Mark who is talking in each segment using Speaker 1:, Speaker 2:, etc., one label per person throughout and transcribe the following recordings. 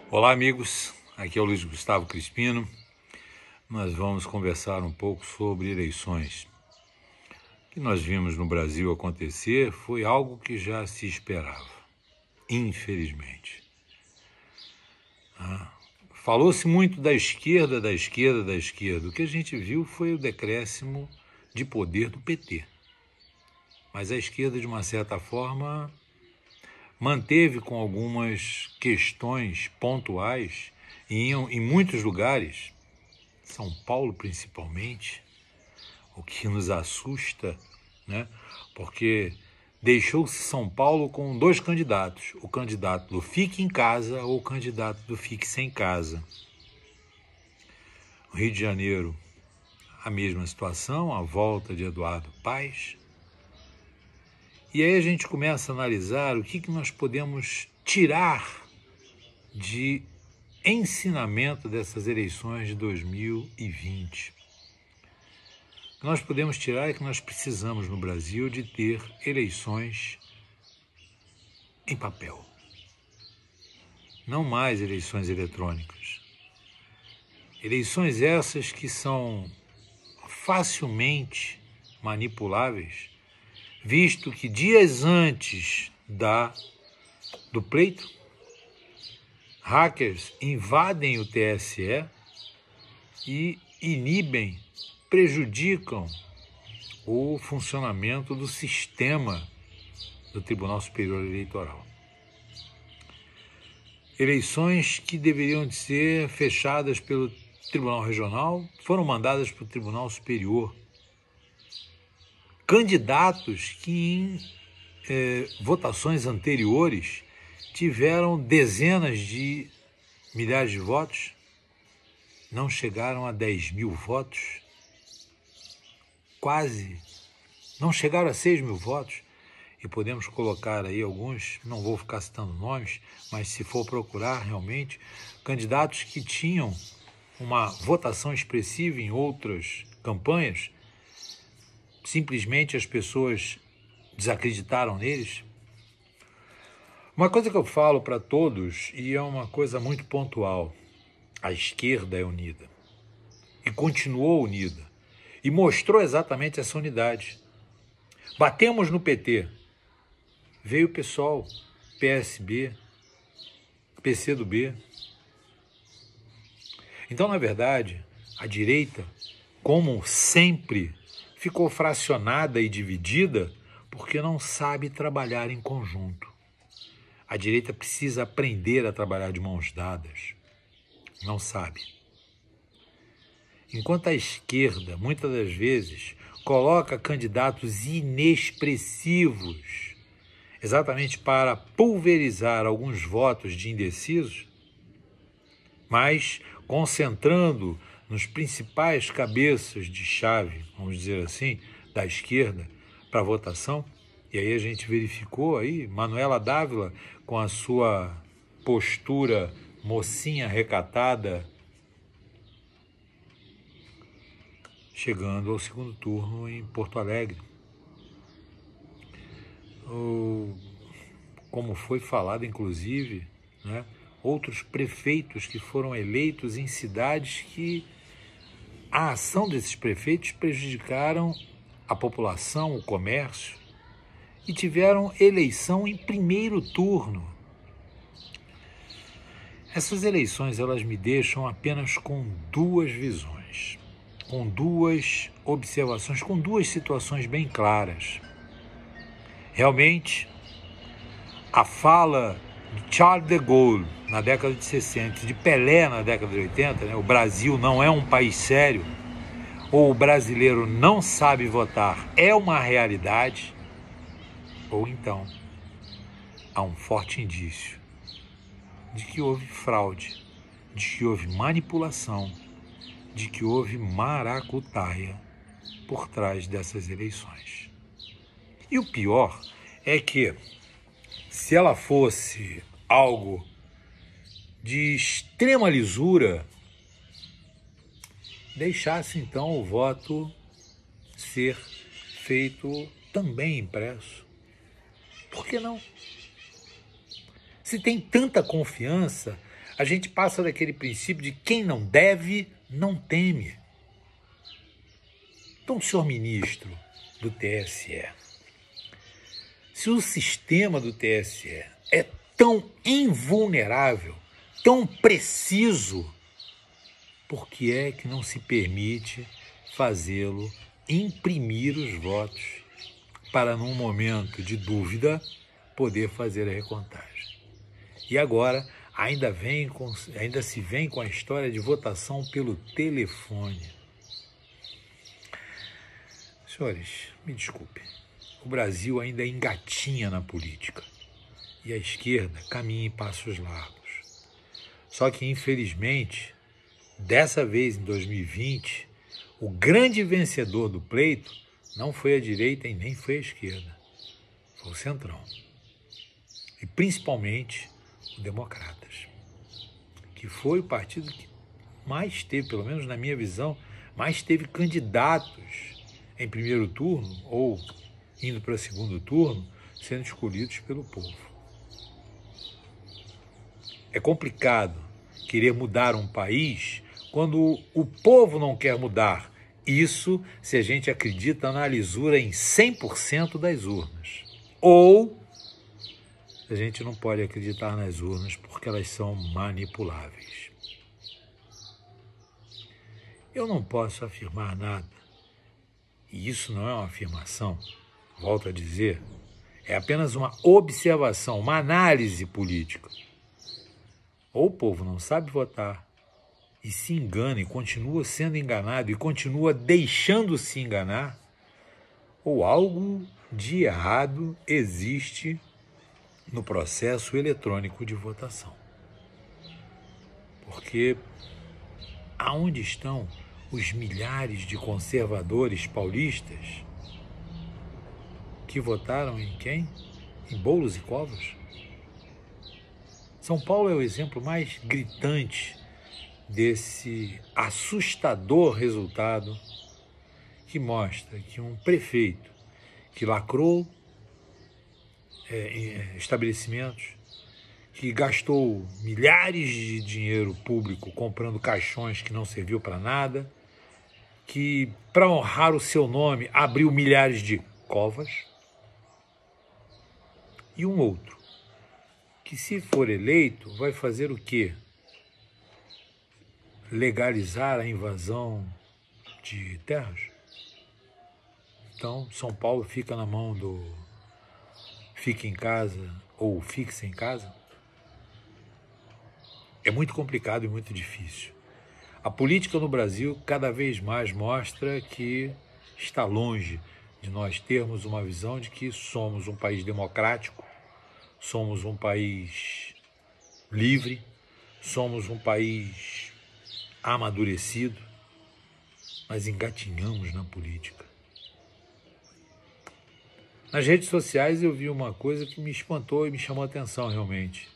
Speaker 1: Olá, amigos. Aqui é o Luiz Gustavo Crispino. Nós vamos conversar um pouco sobre eleições. O que nós vimos no Brasil acontecer foi algo que já se esperava, infelizmente. Falou-se muito da esquerda, da esquerda, da esquerda. O que a gente viu foi o decréscimo de poder do PT. Mas a esquerda, de uma certa forma, manteve com algumas questões pontuais em muitos lugares, São Paulo principalmente, o que nos assusta, né? Porque deixou-se São Paulo com dois candidatos, o candidato do Fique em Casa ou o candidato do Fique Sem Casa. No Rio de Janeiro, a mesma situação, a volta de Eduardo Paes. E aí a gente começa a analisar o que nós podemos tirar de ensinamento dessas eleições de 2020. O que nós podemos tirar é que nós precisamos no Brasil de ter eleições em papel. Não mais eleições eletrônicas. Eleições essas que são facilmente manipuláveis, visto que dias antes do pleito, hackers invadem o TSE e inibem, prejudicam o funcionamento do sistema do Tribunal Superior Eleitoral. Eleições que deveriam ser fechadas pelo Tribunal Regional foram mandadas para o Tribunal Superior. Candidatos que em votações anteriores tiveram dezenas de milhares de votos, não chegaram a 10 mil votos, quase, não chegaram a 6 mil votos, e podemos colocar aí alguns, não vou ficar citando nomes, mas se for procurar realmente, candidatos que tinham uma votação expressiva em outras campanhas, simplesmente as pessoas desacreditaram neles. Uma coisa que eu falo para todos, e é uma coisa muito pontual, a esquerda é unida, e continuou unida, e mostrou exatamente essa unidade. Batemos no PT, veio o PSOL, PSB, PCdoB. Então, na verdade, a direita, como sempre, ficou fracionada e dividida porque não sabe trabalhar em conjunto. A direita precisa aprender a trabalhar de mãos dadas. Não sabe. Enquanto a esquerda, muitas das vezes, coloca candidatos inexpressivos, exatamente para pulverizar alguns votos de indecisos, mas concentrando nos principais cabeças de chave, vamos dizer assim, da esquerda para a votação. E aí a gente verificou aí Manuela Dávila com a sua postura mocinha recatada, chegando ao segundo turno em Porto Alegre. Como foi falado, inclusive, né, outros prefeitos que foram eleitos em cidades que a ação desses prefeitos prejudicaram a população, o comércio, e tiveram eleição em primeiro turno. Essas eleições, elas me deixam apenas com duas visões, com duas observações, com duas situações bem claras. Realmente, a fala de Charles de Gaulle na década de 60, de Pelé na década de 80, né, o Brasil não é um país sério, ou o brasileiro não sabe votar, é uma realidade, ou então há um forte indício de que houve fraude, de que houve manipulação, de que houve maracutaia por trás dessas eleições. E o pior é que, se ela fosse algo de extrema lisura, deixasse então o voto ser feito também impresso. Por que não? Se tem tanta confiança, A gente passa daquele princípio de quem não deve, não teme. Então, senhor ministro do TSE, se o sistema do TSE é tão invulnerável, tão preciso, por que é que não se permite fazê-lo imprimir os votos para, num momento de dúvida, poder fazer a recontagem? E agora ainda se vem com a história de votação pelo telefone. Senhores, me desculpem, o Brasil ainda engatinha na política e a esquerda caminha em passos largos. Só que, infelizmente, dessa vez, em 2020, o grande vencedor do pleito não foi a direita e nem foi a esquerda, foi o Centrão. E principalmente o Democratas, que foi o partido que mais teve, pelo menos na minha visão, mais teve candidatos em primeiro turno ou indo para segundo turno sendo escolhidos pelo povo. É complicado querer mudar um país quando o povo não quer mudar. Isso se a gente acredita na lisura em 100% das urnas. Ou a gente não pode acreditar nas urnas porque elas são manipuláveis. Eu não posso afirmar nada, e isso não é uma afirmação, volto a dizer, é apenas uma observação, uma análise política. Ou o povo não sabe votar e se engana e continua sendo enganado e continua deixando-se enganar, ou algo de errado existe no processo eletrônico de votação. Porque aonde estão os milhares de conservadores paulistas que votaram em quem? Em Boulos e Covas? São Paulo é o exemplo mais gritante desse assustador resultado que mostra que um prefeito que lacrou estabelecimentos, que gastou milhares de dinheiro público comprando caixões que não serviu para nada, que, para honrar o seu nome, abriu milhares de covas, e um outro, que se for eleito, vai fazer o quê? Legalizar a invasão de terras? Então, São Paulo fica na mão do fique em casa ou fixe em casa? É muito complicado e muito difícil. A política no Brasil cada vez mais mostra que está longe de nós termos uma visão de que somos um país democrático, somos um país livre, somos um país amadurecido, mas engatinhamos na política. Nas redes sociais eu vi uma coisa que me espantou e me chamou a atenção realmente.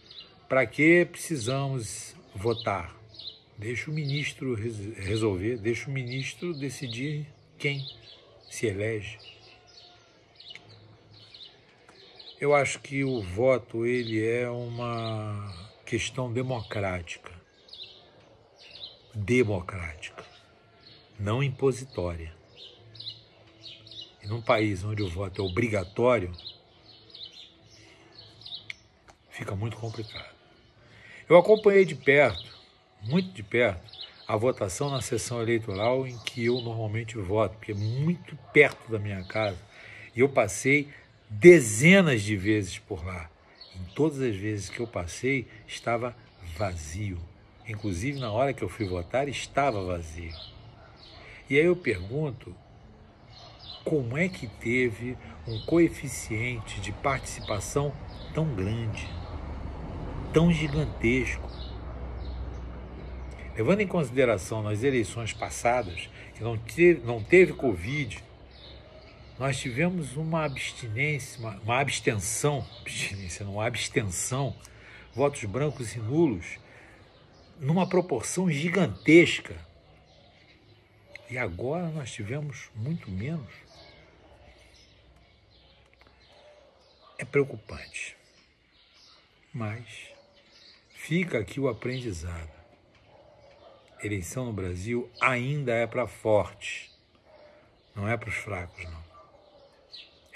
Speaker 1: Para que precisamos votar? Deixa o ministro resolver, deixa o ministro decidir quem se elege. Eu acho que o voto ele é uma questão democrática, não impositória. E num país onde o voto é obrigatório, fica muito complicado. Eu acompanhei de perto, muito de perto, a votação na sessão eleitoral em que eu normalmente voto, porque é muito perto da minha casa. E eu passei dezenas de vezes por lá. Em todas as vezes que eu passei, estava vazio. Inclusive, na hora que eu fui votar, estava vazio. E aí eu pergunto, como é que teve um coeficiente de participação tão grande, tão gigantesco? Levando em consideração nas eleições passadas, que não teve Covid, nós tivemos uma abstenção, votos brancos e nulos, numa proporção gigantesca. E agora nós tivemos muito menos. É preocupante, mas fica aqui o aprendizado. Eleição no Brasil ainda é para fortes, não é para os fracos, não.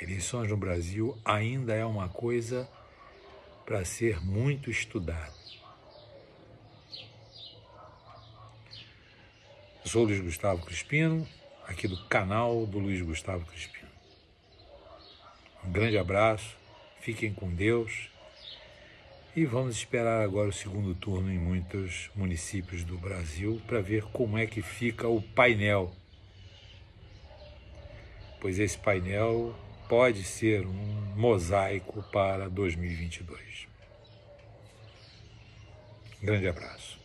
Speaker 1: Eleições no Brasil ainda é uma coisa para ser muito estudada. Eu sou o Luiz Gustavo Crispino, aqui do canal do Luiz Gustavo Crispino. Um grande abraço, fiquem com Deus e vamos esperar agora o segundo turno em muitos municípios do Brasil para ver como é que fica o painel. Pois esse painel pode ser um mosaico para 2022. Grande abraço.